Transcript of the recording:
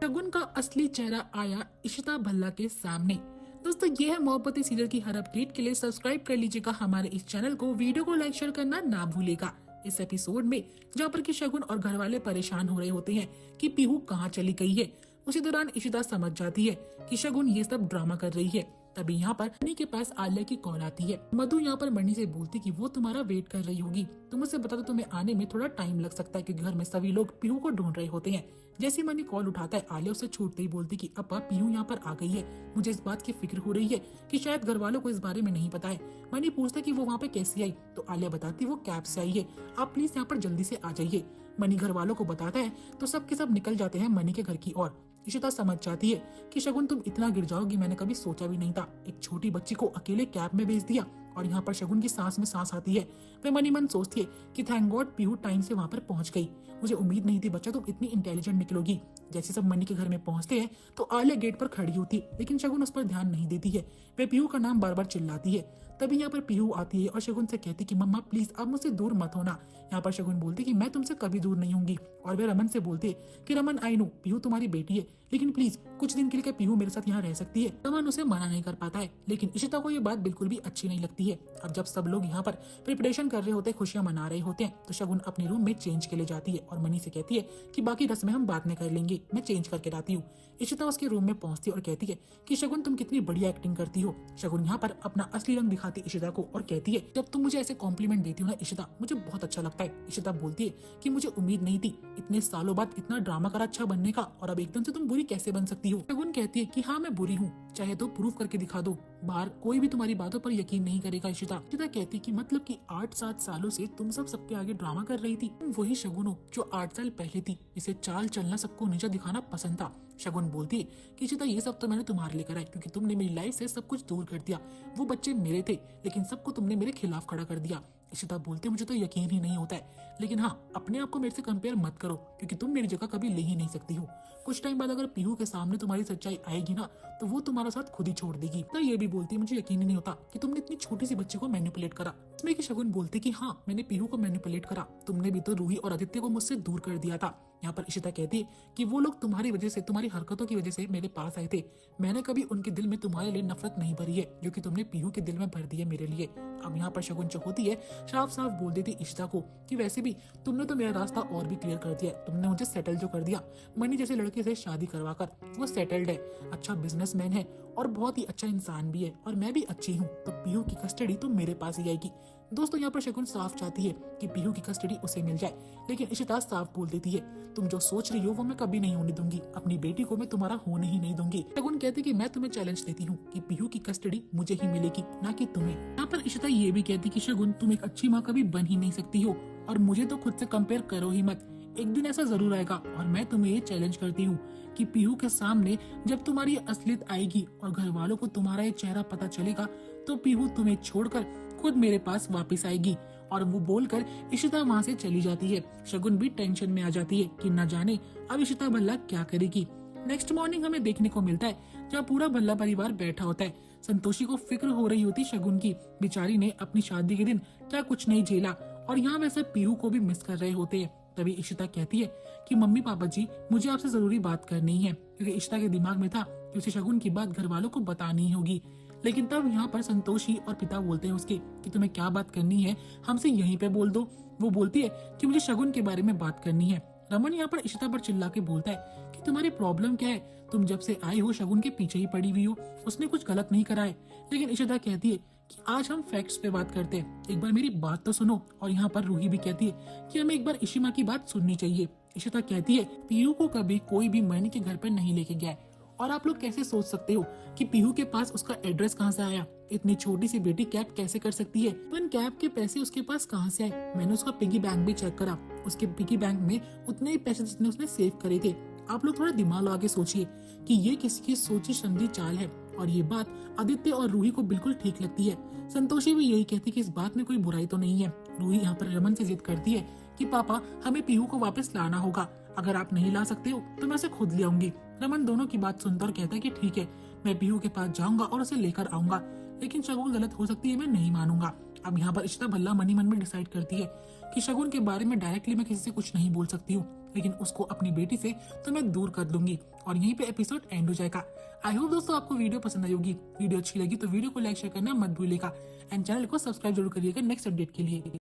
शगुन का असली चेहरा आया इशिता भल्ला के सामने। दोस्तों, ये है मोहब्बतें सीरियल की हर अपडेट के लिए सब्सक्राइब कर लीजिएगा हमारे इस चैनल को। वीडियो को लाइक शेयर करना ना भूलेगा। इस एपिसोड में जहाँ पर कि शगुन और घर वाले परेशान हो रहे होते हैं कि पीहू कहाँ चली गई है, उसी दौरान इशिता समझ जाती है कि शगुन ये सब ड्रामा कर रही है। तभी यहाँ पर मनी के पास आलिया की कॉल आती है। मधु यहाँ पर मनी से बोलती कि वो तुम्हारा वेट कर रही होगी, तुम उसे बता दो तुम्हें आने में थोड़ा टाइम लग सकता है कि घर में सभी लोग पीहू को ढूंढ रहे होते हैं। जैसे मनी कॉल उठाता है, आलिया उसे छूटते ही बोलती कि अपा पीहू यहाँ पर आ गई है, मुझे इस बात की फिक्र हो रही है कि शायद घर वालों को इस बारे में नहीं पता है। मनी पूछता कि वो वहाँ पे कैसी आई, तो आलिया बताती वो कैब से आई है, आप प्लीज यहाँ पर जल्दी से आ जाइए। मनी घर वालों को बताता है तो सब के सब निकल जाते हैं मनी के घर की ओर। इशिता समझ जाती है कि शगुन तुम इतना गिर जाओगी मैंने कभी सोचा भी नहीं था। एक छोटी बच्ची को अकेले कैब में भेज दिया। और यहाँ पर शगुन की सांस में सांस आती है। वे मनी मन सोचती है कि थैंक गॉड पीहू टाइम से वहाँ पर पहुंच गई, मुझे उम्मीद नहीं थी बच्चा तुम इतनी इंटेलिजेंट निकलोगी। जैसे सब मनी के घर में पहुंचते हैं तो आलिया गेट पर खड़ी होती है, लेकिन शगुन उस पर ध्यान नहीं देती है। वे पीहू का नाम बार बार चिल्लाती है। तभी यहाँ पर पीहू आती है और शगुन से कहती कि मम्मा प्लीज अब मुझसे दूर मत होना। यहाँ पर शगुन बोलती कि मैं तुमसे कभी दूर नहीं होंगी। और वे रमन से बोलते कि रमन आई नो पीहू तुम्हारी बेटी है, लेकिन प्लीज कुछ दिन के लिए पीहू मेरे साथ यहाँ रह सकती है। रमन उसे मना नहीं कर पाता है, लेकिन इशिता को ये बात बिल्कुल भी अच्छी नहीं लगती है। अब जब सब लोग यहाँ पर प्रिपरेशन कर रहे होते हैं, खुशियां मना रहे होते हैं, तो शगुन अपने रूम में चेंज के लिए जाती है और मनी से कहती है कि बाकी रस्में हम बाद में कर लेंगे, मैं चेंज करके लाती हूँ। इशिता उसके रूम में पहुंचती है और कहती है कि शगुन तुम कितनी बढ़िया एक्टिंग करती हो। शगुन यहाँ पर अपना असली रंग दिखाती इशिता को और कहती है जब तुम मुझे ऐसे कॉम्प्लीमेंट देती हो ना इशिता, मुझे बहुत अच्छा लगता है। इशिता बोलती है कि मुझे उम्मीद नहीं थी इतने सालों बाद इतना ड्रामा करा अच्छा बनने का, और अब एकदम से तुम बुरी कैसे बन सकती हो। शगुन कहती है कि हाँ मैं बुरी हूँ, चाहे तो प्रूफ करके दिखा दो, बाहर कोई भी तुम्हारी बातों पर यकीन नहीं करेगा। इशिता कहती कि मतलब कि 8-7 सालों से तुम सब सबके आगे ड्रामा कर रही थी, तुम वही शगुन हो जो 8 साल पहले थी, इसे चाल चलना सबको नीचा दिखाना पसंद था। शगुन बोलती है कि इशिता ये सब तो मैंने तुम्हारे लिए करा है, क्योंकि तुमने मेरी लाइफ से सब कुछ दूर कर दिया। वो बच्चे मेरे थे, लेकिन सबको तुमने मेरे खिलाफ खड़ा कर दिया। इशिता बोलती मुझे तो यकीन ही नहीं होता है, लेकिन हाँ अपने आप को मेरे से कंपेयर मत करो, क्योंकि तुम मेरी जगह कभी ले ही नहीं सकती हो। कुछ टाइम बाद अगर पीहू के सामने तुम्हारी सच्चाई आएगी ना, तो वो तुम्हारा साथ खुद ही छोड़ देगी। तो ये भी बोलती मुझे यकीन ही नहीं होता कि तुमने इतनी छोटी सी बच्चे को मैनिपुलेट करा। इसमें कि शगुन बोलती कि हाँ मैंने पीहू को मैनिपुलेट करा, तुमने भी तो रूही और आदित्य को मुझसे दूर कर दिया था। यहाँ पर इशिता कहती है कि वो लोग तुम्हारी वजह से, तुम्हारी हरकतों की वजह से मेरे पास आए थे। मैंने कभी उनके दिल में तुम्हारे लिए नफरत नहीं भरी है, जो कि तुमने पीहू के दिल में भर दी है मेरे लिए। अब यहाँ पर शगुन जो होती है साफ साफ बोल देती इशिता को कि वैसे भी तुमने तो मेरा रास्ता और भी क्लियर कर दिया, तुमने मुझे सेटल जो कर दिया। मनी जैसे लड़के से शादी करवाकर, वो सेटल्ड है, अच्छा बिजनेसमैन है और बहुत ही अच्छा इंसान भी है, और मैं भी अच्छी हूँ, तो पीहू की कस्टडी तो मेरे पास ही आएगी। दोस्तों, यहाँ पर शगुन साफ चाहती है कि पीहू की कस्टडी उसे मिल जाए, लेकिन इशिता साफ बोल देती है तुम जो सोच रही हो वो मैं कभी नहीं होने दूंगी, अपनी बेटी को मैं तुम्हारा होने ही नहीं दूंगी। शगुन कहती कि मैं तुम्हें चैलेंज देती हूँ कि पीहू की कस्टडी मुझे ही मिलेगी, ना कि तुम्हें। यहाँ पर इशिता ये भी कहती कि शगुन तुम एक अच्छी माँ कभी बन ही नहीं सकती हो, और मुझे तो खुद से कंपेयर करो ही मत। एक दिन ऐसा जरूर आएगा और मैं तुम्हें ये चैलेंज करती हूँ कि पीहू के सामने जब तुम्हारी असलियत आएगी और घर वालों को तुम्हारा ये चेहरा पता चलेगा, तो पीहू तुम्हें छोड़कर खुद मेरे पास वापस आएगी। और वो बोलकर इशिता वहाँ से चली जाती है। शगुन भी टेंशन में आ जाती है कि न जाने अब इशिता भल्ला क्या करेगी। नेक्स्ट मॉर्निंग हमें देखने को मिलता है जहाँ पूरा भल्ला परिवार बैठा होता है। संतोषी को फिक्र हो रही होती शगुन की, बेचारी ने अपनी शादी के दिन क्या कुछ नहीं झेला, और यहाँ वैसे पीहू को भी मिस कर रहे होते हैं। तभी इशिता कहती है कि मम्मी पापा जी मुझे आपसे जरूरी बात करनी है, क्योंकि इशिता के दिमाग में था कि उसे शगुन की बात घर वालों को बतानी ही होगी। लेकिन तब यहाँ पर संतोषी और पिता बोलते हैं उसके कि तुम्हें क्या बात करनी है हमसे यहीं पे बोल दो। वो बोलती है कि मुझे शगुन के बारे में बात करनी है। रमन यहाँ पर इशिता पर चिल्ला के बोलता है कि तुम्हारी प्रॉब्लम क्या है, तुम जब से आई हो शगुन के पीछे ही पड़ी हुई हो, उसने कुछ गलत नहीं करा है। लेकिन इशिता कहती है कि आज हम फैक्ट्स पे बात करते हैं, एक बार मेरी बात तो सुनो। और यहाँ पर रूही भी कहती है कि हमें एक बार इशिमा की बात सुननी चाहिए। इशिता कहती है पीहू को कभी कोई भी मनी के घर पर नहीं लेके गया है, और आप लोग कैसे सोच सकते हो कि पीहू के पास उसका एड्रेस कहाँ से आया, इतनी छोटी सी बेटी कैब कैसे कर सकती है, तो इन कैब के पैसे उसके पास कहाँ से आए। मैंने उसका पिगी बैंक भी चेक करा, उसके पिगी बैंक में उतने ही पैसे जितने उसने सेव करे थे। आप लोग थोड़ा दिमाग लगा के सोचिए कि ये किसी की सोची समझी चाल है, और ये बात आदित्य और रूही को बिल्कुल ठीक लगती है। संतोषी भी यही कहती कि इस बात में कोई बुराई तो नहीं है। रूही यहाँ पर रमन से जिद करती है कि पापा हमें पीहू को वापस लाना होगा, अगर आप नहीं ला सकते हो तो मैं उसे खुद ले आऊंगी। रमन दोनों की बात सुनता और कहता है कि ठीक है मैं पीहू के पास जाऊंगा और उसे लेकर आऊंगा, लेकिन शगुन गलत हो सकती है, मैं नहीं मानूंगा। अब यहाँ पर इशिता भल्ला मनी मन में डिसाइड करती है कि शगुन के बारे में डायरेक्टली मैं किसी से कुछ नहीं बोल सकती हूँ, लेकिन उसको अपनी बेटी से तो मैं दूर कर दूंगी और यहीं पे एपिसोड एंड हो जाएगा। आई होप दोस्तों आपको वीडियो पसंद आई होगी। वीडियो अच्छी लगी तो वीडियो को लाइक शेयर करना मत भूलिएगा एंड चैनल को सब्सक्राइब जरूर करिएगा नेक्स्ट अपडेट के लिए।